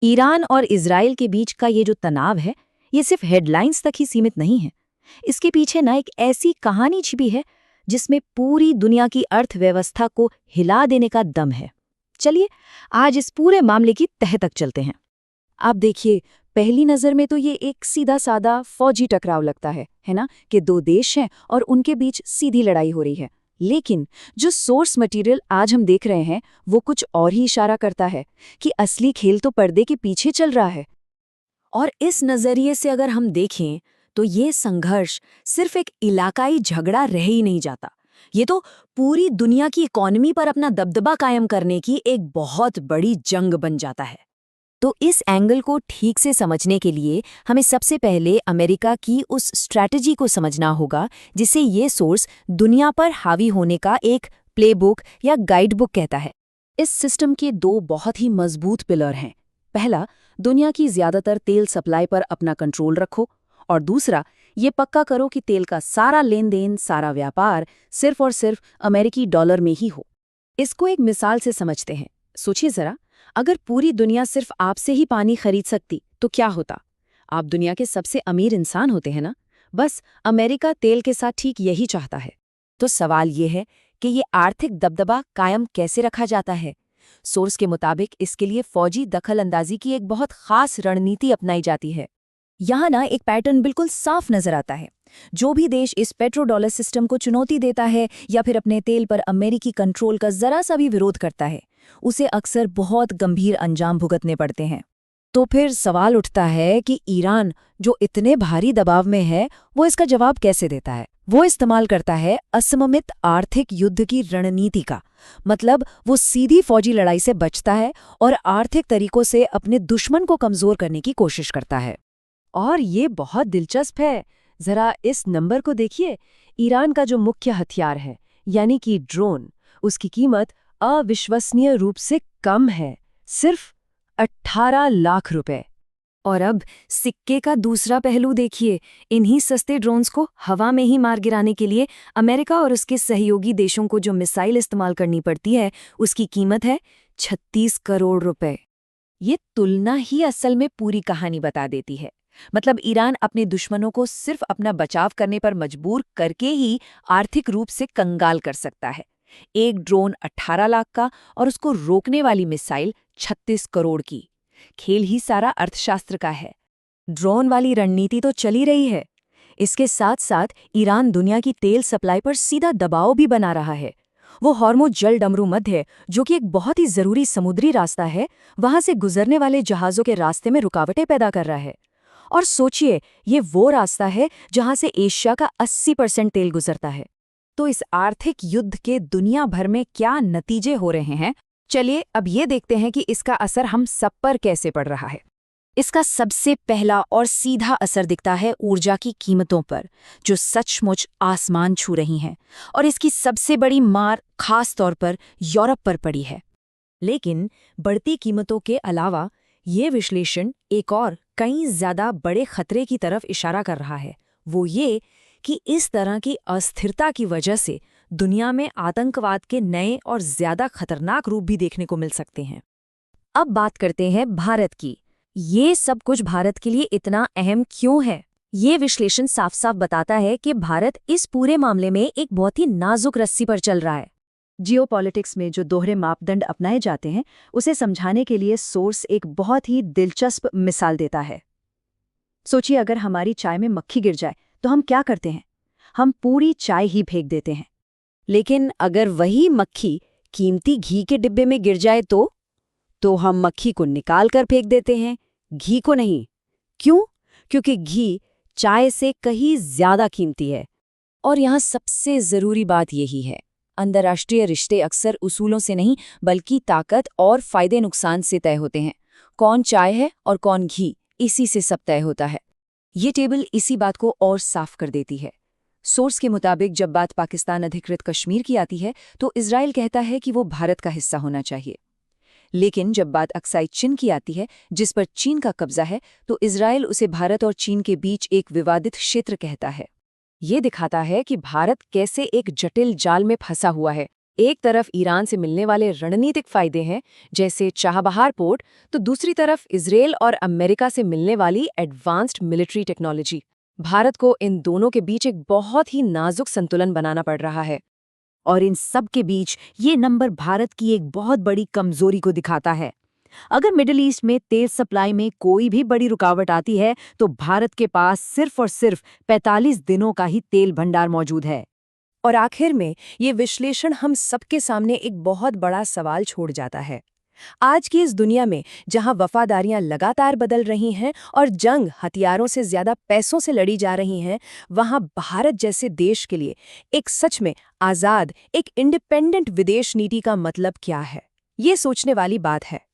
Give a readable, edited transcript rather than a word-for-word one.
Iran और Israel के बीच का ये जो तनाव है, ये सिर्फ हेडलाइंस तक ही सीमित नहीं है। इसके पीछे ना एक ऐसी कहानी छिपी है जिसमें पूरी दुनिया की अर्थव्यवस्था को हिला देने का दम है। चलिए, आज इस पूरे मामले की तह तक चलते हैं। आप देखिए, पहली नज़र में तो ये एक सीधा सादा फौजी टकराव लगता है ना, कि दो देश हैं और उनके बीच सीधी लड़ाई हो रही है। लेकिन जो सोर्स मटेरियल आज हम देख रहे हैं, वो कुछ और ही इशारा करता है कि असली खेल तो पर्दे के पीछे चल रहा है। और इस नज़रिए से अगर हम देखें, तो ये संघर्ष सिर्फ एक इलाकाई झगड़ा रह ही नहीं जाता। ये तो पूरी दुनिया की इकोनॉमी पर अपना दबदबा कायम करने की एक बहुत बड़ी जंग बन जाता है। तो इस एंगल को ठीक से समझने के लिए हमें सबसे पहले अमेरिका की उस स्ट्रैटेजी को समझना होगा जिसे ये सोर्स दुनिया पर हावी होने का एक प्लेबुक या गाइडबुक कहता है। इस सिस्टम के दो बहुत ही मजबूत पिलर हैं। पहला, दुनिया की ज्यादातर तेल सप्लाई पर अपना कंट्रोल रखो, और दूसरा, ये पक्का करो कि तेल का सारा लेन देन, सारा व्यापार सिर्फ और सिर्फ अमेरिकी डॉलर में ही हो। इसको एक मिसाल से समझते हैं। सोचिए जरा, अगर पूरी दुनिया सिर्फ आपसे ही पानी खरीद सकती तो क्या होता? आप दुनिया के सबसे अमीर इंसान होते हैं ना। बस अमेरिका तेल के साथ ठीक यही चाहता है। तो सवाल ये है कि ये आर्थिक दबदबा कायम कैसे रखा जाता है? सोर्स के मुताबिक इसके लिए फौजी दखल-अंदाजी की एक बहुत खास रणनीति अपनाई जाती है। यहाँ ना एक पैटर्न बिल्कुल साफ नजर आता है। जो भी देश इस पेट्रो डॉलर सिस्टम को चुनौती देता है या फिर अपने तेल पर अमेरिकी कंट्रोल का जरा सा भी विरोध करता है, उसे अक्सर बहुत गंभीर अंजाम भुगतने पड़ते हैं। तो फिर सवाल उठता है कि ईरान, जो इतने भारी दबाव में है, वो इसका जवाब कैसे देता है? वो इस्तेमाल करता है असममित आर्थिक युद्ध की रणनीति का। मतलब वो सीधी फौजी लड़ाई से बचता है और आर्थिक तरीकों से अपने दुश्मन को कमजोर करने की कोशिश करता है। और ये बहुत दिलचस्प है। जरा इस नंबर को देखिए। ईरान का जो मुख्य हथियार है, यानी कि ड्रोन, उसकी कीमत अविश्वसनीय रूप से कम है, सिर्फ 18 लाख रुपए। और अब सिक्के का दूसरा पहलू देखिए। इन्हीं सस्ते ड्रोन्स को हवा में ही मार गिराने के लिए अमेरिका और उसके सहयोगी देशों को जो मिसाइल इस्तेमाल करनी पड़ती है, उसकी कीमत है 36 करोड़ रुपए। ये तुलना ही असल में पूरी कहानी बता देती है। मतलब ईरान अपने दुश्मनों को सिर्फ अपना बचाव करने पर मजबूर करके ही आर्थिक रूप से कंगाल कर सकता है। एक ड्रोन 18 लाख का और उसको रोकने वाली मिसाइल 36 करोड़ की। खेल ही सारा अर्थशास्त्र का है। ड्रोन वाली रणनीति तो चली रही है, इसके साथ साथ ईरान दुनिया की तेल सप्लाई पर सीधा दबाव भी बना रहा है। वो हॉर्मुज़ जल डमरू मध्य, जो कि एक बहुत ही जरूरी समुद्री रास्ता है, वहां से गुजरने वाले जहाजों के रास्ते में रुकावटें पैदा कर रहा है। और सोचिए, ये वो रास्ता है जहां से एशिया का 80% तेल गुजरता है। तो इस आर्थिक युद्ध के दुनिया भर में क्या नतीजे हो रहे हैं? चलिए अब ये देखते हैं कि इसका असर हम सब पर कैसे पड़ रहा है। इसका सबसे पहला और सीधा असर दिखता है ऊर्जा की कीमतों पर, जो सचमुच आसमान छू रही हैं। और इसकी सबसे बड़ी मार खास तौर पर यूरोप पर पड़ी है। लेकिन बढ़ती कीमतों के अलावा ये विश्लेषण एक और कई ज्यादा बड़े खतरे की तरफ इशारा कर रहा है। वो ये कि इस तरह की अस्थिरता की वजह से दुनिया में आतंकवाद के नए और ज्यादा खतरनाक रूप भी देखने को मिल सकते हैं। अब बात करते हैं भारत की। ये सब कुछ भारत के लिए इतना अहम क्यों है? ये विश्लेषण साफ साफ बताता है कि भारत इस पूरे मामले में एक बहुत ही नाजुक रस्सी पर चल रहा है। जियोपॉलिटिक्स में जो दोहरे मापदंड अपनाए जाते हैं, उसे समझाने के लिए सोर्स एक बहुत ही दिलचस्प मिसाल देता है। सोचिए, अगर हमारी चाय में मक्खी गिर जाए तो हम क्या करते हैं? हम पूरी चाय ही फेंक देते हैं। लेकिन अगर वही मक्खी कीमती घी के डिब्बे में गिर जाए तो हम मक्खी को निकाल कर फेंक देते हैं, घी को नहीं। क्यों? क्योंकि घी चाय से कहीं ज्यादा कीमती है। और यहाँ सबसे जरूरी बात यही है, अंतर्राष्ट्रीय रिश्ते अक्सर उसूलों से नहीं बल्कि ताकत और फायदे नुकसान से तय होते हैं। कौन चाय है और कौन घी, इसी से सब तय होता है। ये टेबल इसी बात को और साफ कर देती है। सोर्स के मुताबिक जब बात पाकिस्तान अधिकृत कश्मीर की आती है तो इजराइल कहता है कि वो भारत का हिस्सा होना चाहिए। लेकिन जब बात अक्साई चिन की आती है, जिस पर चीन का कब्जा है, तो इजराइल उसे भारत और चीन के बीच एक विवादित क्षेत्र कहता है। ये दिखाता है कि भारत कैसे एक जटिल जाल में फंसा हुआ है। एक तरफ ईरान से मिलने वाले रणनीतिक फायदे हैं, जैसे चाबहार पोर्ट, तो दूसरी तरफ इजरायल और अमेरिका से मिलने वाली एडवांस्ड मिलिट्री टेक्नोलॉजी। भारत को इन दोनों के बीच एक बहुत ही नाजुक संतुलन बनाना पड़ रहा है। और इन सब के बीच ये नंबर भारत की एक बहुत बड़ी कमजोरी को दिखाता है। अगर मिडिल ईस्ट में तेल सप्लाई में कोई भी बड़ी रुकावट आती है तो भारत के पास सिर्फ और सिर्फ 45 दिनों का ही तेल भंडार मौजूद है। और आखिर में ये विश्लेषण हम सबके सामने एक बहुत बड़ा सवाल छोड़ जाता है। आज की इस दुनिया में जहां वफादारियां लगातार बदल रही हैं और जंग हथियारों से ज्यादा पैसों से लड़ी जा रही हैं, वहां भारत जैसे देश के लिए एक सच में आजाद, एक इंडिपेंडेंट विदेश नीति का मतलब क्या है? ये सोचने वाली बात है।